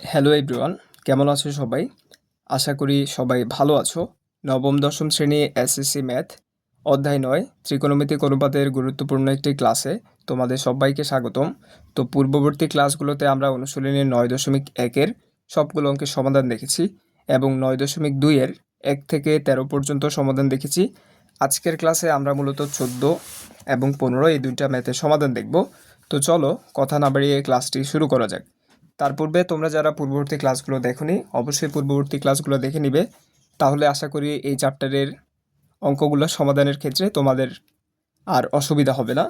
Hello everyone, কেমন আছো সবাই? আশা করি সবাই ভালো আছো। নবম দশম শ্রেণী এসএসসি ম্যাথ অধ্যায় ৯ ত্রিকোণমিতিক অনুপাতের গুরুত্বপূর্ণ একটি ক্লাসে তোমাদের সবাইকে স্বাগতম। তো পূর্ববর্তী ক্লাসগুলোতে আমরা অনুশীলনী ৯.১-এর সবগুলো অঙ্কের সমাধান দেখেছি এবং ৯.২-এর ১ থেকে ১৩ পর্যন্ত সমাধান দেখেছি। আজকের ক্লাসে আমরা মূলত ১৪ এবং ১৫ এই দুইটা ম্যাথের সমাধান দেখব। তো চলো কথা না বাড়িয়ে ক্লাসটি শুরু করা যাক। তার পূর্বে তোমরা যারা পূর্ববর্তী ক্লাসগুলো দেখোনি অবশ্যই পূর্ববর্তী ক্লাসগুলো দেখে নিবে, তাহলে আশা করি এই চ্যাপ্টারের অঙ্কগুলো সমাধানের ক্ষেত্রে তোমাদের আর অসুবিধা হবে না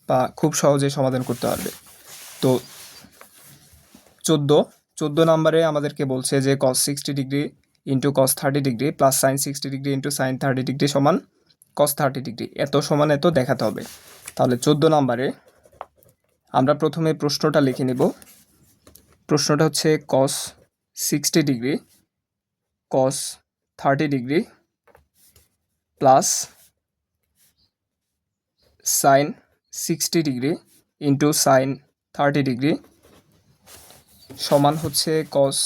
বা খুব সহজে সমাধান করতে পারবে। তো ১৪ নম্বরে আমাদেরকে বলছে যে cos 60 degree into cos 30 degree plus sin 60 degree into sin 30 degree সমান cos 30 ডিগ্রি, এত সমান এত দেখাতে হবে। তাহলে ১৪ নম্বরে আমরা প্রথমে প্রশ্নটা লিখে নিব। প্রশ্নটা হচ্ছে cos 60 degree cos 30 degree plus sin 60 degree into sin 30 degree সমান হচ্ছে cos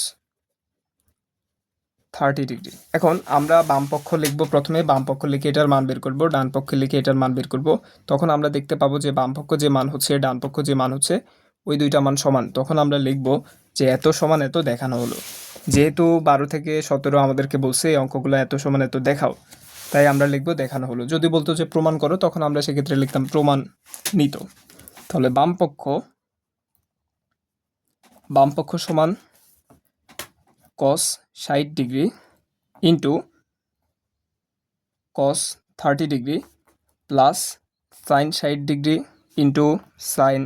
30 ডিগ্রি। এখন আমরা বাম পক্ষ লিখব, প্রথমে বাম পক্ষ লিখে এটার মান বের করব, ডান পক্ষে লিখে এটার মান বের করব। তখন আমরা দেখতে পাবো যে বাম পক্ষ যে মান হচ্ছে ডান পক্ষ যে মান হচ্ছে ওই দুইটা মান সমান। তখন আমরা লিখব যে এত সমান এত দেখানো হলো। যেহেতু ১২ থেকে ১৭ আমাদেরকে বলছে এই অঙ্কগুলো এত সমান এত দেখাও, তাই আমরা লিখব দেখানো হলো। যদি বলতো যে প্রমাণ করো তখন আমরা সেক্ষেত্রে লিখতাম প্রমাণ নিত। তাহলে বাম পক্ষ সমান cos 60 degree into cos 30 degree plus sin 60 degree into sin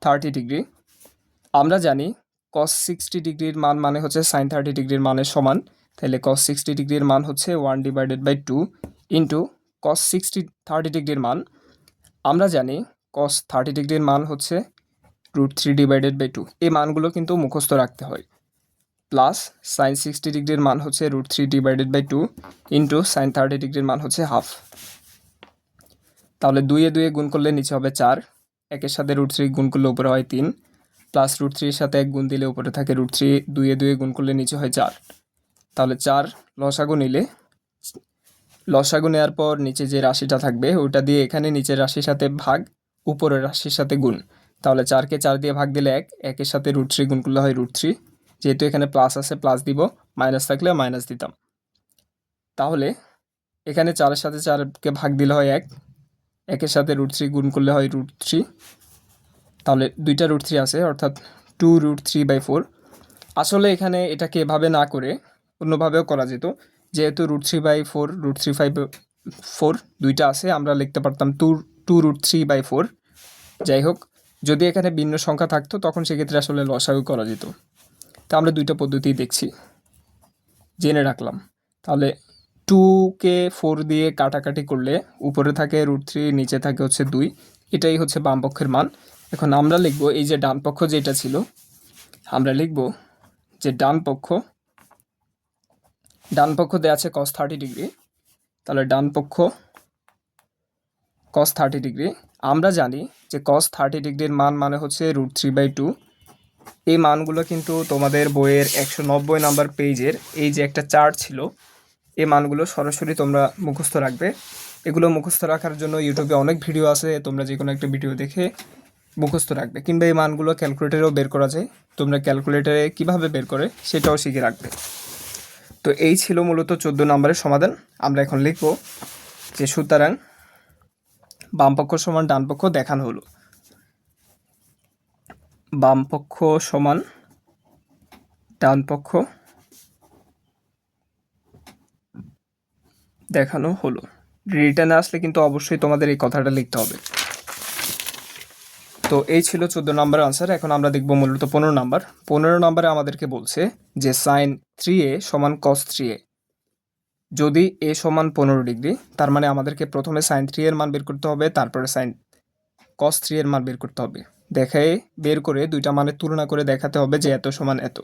30 degree. আমরা জানি cos 60 ডিগ্রির মান মানে হচ্ছে sin 30 ডিগ্রির মানের সমান, তাহলে cos 60 ডিগ্রির মান হচ্ছে 1/2 ইন্টু cos 30 ডিগ্রির মান আমরা জানি cos 30 ডিগ্রির মান হচ্ছে √3/2। এই মানগুলো কিন্তু মুখস্থ রাখতে হয়। প্লাস sin 60 ডিগ্রির মান হচ্ছে √3/2 ইন্টু sin 30 ডিগ্রির মান হচ্ছে হাফ। তাহলে ২ এ গুণ করলে নিচে হবে ৪, একের সাথে √3 গুণ করলে উপরে হয় ৩, প্লাস √3-এর সাথে ১ গুণ দিলে উপরে থাকে √3, ২ এ গুণ করলে নিচে হয় ৪। তাহলে ৪ লসাগু নেওয়ার পর নিচে যে রাশিটা থাকবে ওটা দিয়ে এখানে নিচের রাশির সাথে ভাগ, উপরের রাশির সাথে গুণ। তাহলে ৪কে ৪ দিয়ে ভাগ দিলে ১, একের সাথে √3 গুণ করলে হয় √3, যেহেতু এখানে প্লাস আছে প্লাস দিব, মাইনাস থাকলে মাইনাস দিতাম। তাহলে এখানে ৪-এর সাথে ৪কে ভাগ দিলে হয় ১, একের সাথে √3 গুণ করলে হয় √3, তাহলে দুইটা √3 আছে অর্থাৎ 2√3/4। আসলে এখানে এটাকে এভাবে না করে অন্যভাবেও করা যেত, যেহেতু √3/4 √3/4 দুইটা আছে, আমরা লিখতে পারতাম 2√3/4। যাই হোক, যদি এখানে ভিন্ন সংখ্যা থাকতো তখন সেক্ষেত্রে আসলে লসাগু করা যেত। তা আমরা দুইটা পদ্ধতি দেখছি, জেনে রাখলাম। তাহলে 2কে 4 দিয়ে কাটাকাটি করলে উপরে থাকে √3, নিচে থাকে হচ্ছে 2, এটাই হচ্ছে বাম পক্ষের মান। এখন আমরা লিখব এই যে ডান পক্ষ যেটা ছিল, আমরা লিখব যে ডান পক্ষ দেওয়া আছে cos 30 ডিগ্রি, তাহলে ডান পক্ষ cos 30 ডিগ্রি। আমরা জানি যে cos 30 ডিগ্রির মান মানে হচ্ছে √3/2। এই মানগুলো কিন্তু তোমাদের বইয়ের 190 নাম্বার পেজের এই যে একটা চার্ট ছিল, এই মানগুলো সরাসরি তোমরা মুখস্থ রাখবে। এগুলো মুখস্থ রাখার জন্য ইউটিউবে অনেক ভিডিও আছে, তোমরা যে কোনো একটা ভিডিও দেখে মুখস্থ রাখবে, কিংবা এই মানগুলো ক্যালকুলেটরেও বের করা যায়, তোমরা ক্যালকুলেটরে কিভাবে বের করে সেটাও শিখে রাখবে। তো এই ছিল মূলত 14 নম্বরের সমাধান। আমরা এখন লিখব যে সুতরাং বাম পক্ষ সমান ডান পক্ষ দেখানো হলো। বাম পক্ষ সমান ডান পক্ষ দেখানো হলো। রিটার্নে আসলে কিন্তু অবশ্যই তোমাদের এই কথাটা লিখতে হবে। তো এই ছিল 14 নম্বরের আনসার। এখন আমরা দেখব মূলত 15 নাম্বার। 15 নম্বরে আমাদেরকে বলছে যে sin 3a সমান cos 3a। যদি a সমান 15 ডিগ্রি, তার মানে আমাদেরকে প্রথমে sin 3 এর মান বের করতে হবে, তারপরে sin cos 3 এর মান বের করতে হবে। দেখায় বের করে দুইটা মানের তুলনা করে দেখাতে হবে যে এত সমান এত।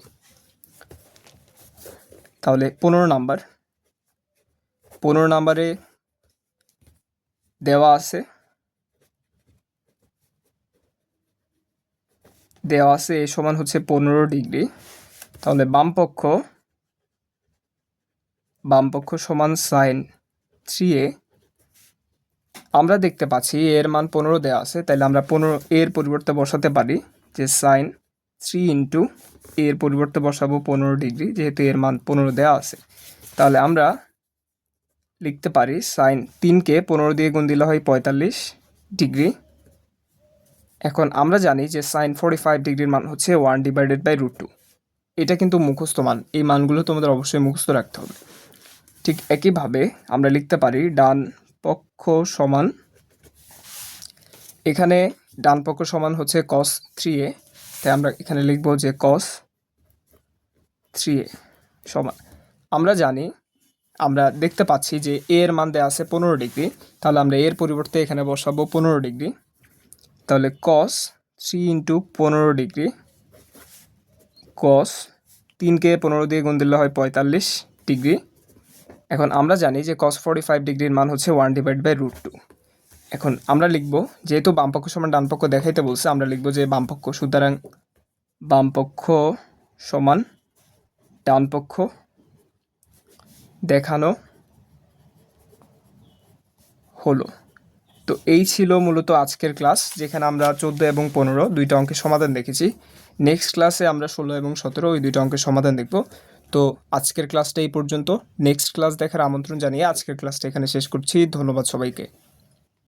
তাহলে 15 নাম্বারে দেওয়া আছে a সমান হচ্ছে 15 ডিগ্রি তাহলে বামপক্ষ সমান সাইন 3a। আমরা দেখতে পাচ্ছি এর মান 15 দেওয়া আছে, তাহলে আমরা 15 এর পরিবর্তে বসাতে পারি যে সাইন 3 ইন্টু এর পরিবর্তে বসাবো 15 ডিগ্রি, যেহেতু এর মান 15 দেওয়া আছে। তাহলে আমরা লিখতে পারি সাইন 3কে 15 দিয়ে গুণ দিলে হয় 45 ডিগ্রি। এখন আমরা জানি যে সাইন 45 ডিগ্রির মান হচ্ছে 1/√2। এটা কিন্তু মুখস্থ মান, এই মানগুলো তোমাদের অবশ্যই মুখস্থ রাখতে হবে। ঠিক একইভাবে আমরা লিখতে পারি ডান পক্ষ সমান, এখানে ডান পক্ষ সমান হচ্ছে cos 3a, তাই আমরা এখানে লিখব যে cos 3a সমান, আমরা দেখতে পাচ্ছি যে এর মান দেওয়া আছে 15 ডিগ্রি, তাহলে আমরা এর পরিবর্তে এখানে বসাবো 15 ডিগ্রি। তাহলে cos 3 ইন্টু 15 ডিগ্রি, cos 3কে 15 দিয়ে গুণ দিলে হয় 45 ডিগ্রি। এখন আমরা জানি যে cos 45 ডিগ্রির মান হচ্ছে 1/√2। এখন আমরা লিখব, যেহেতু বামপক্ষ সমান ডানপক্ষ দেখাইতে বলছে, আমরা লিখব যে বামপক্ষ, সুতরাং বামপক্ষ সমান ডানপক্ষ দেখানো হলো। তো এই ছিল মূলত আজকের ক্লাস, যেখানে আমরা 14 এবং 15 দুইটা অঙ্কের সমাধান দেখেছি। নেক্সট ক্লাসে আমরা 16 এবং 17 ওই দুইটা অঙ্কের সমাধান দেখব। তো আজকের ক্লাসটা এই পর্যন্ত। নেক্সট ক্লাস দেখার আমন্ত্রণ জানিয়ে আজকের ক্লাসটা এখানে শেষ করছি। ধন্যবাদ সবাইকে।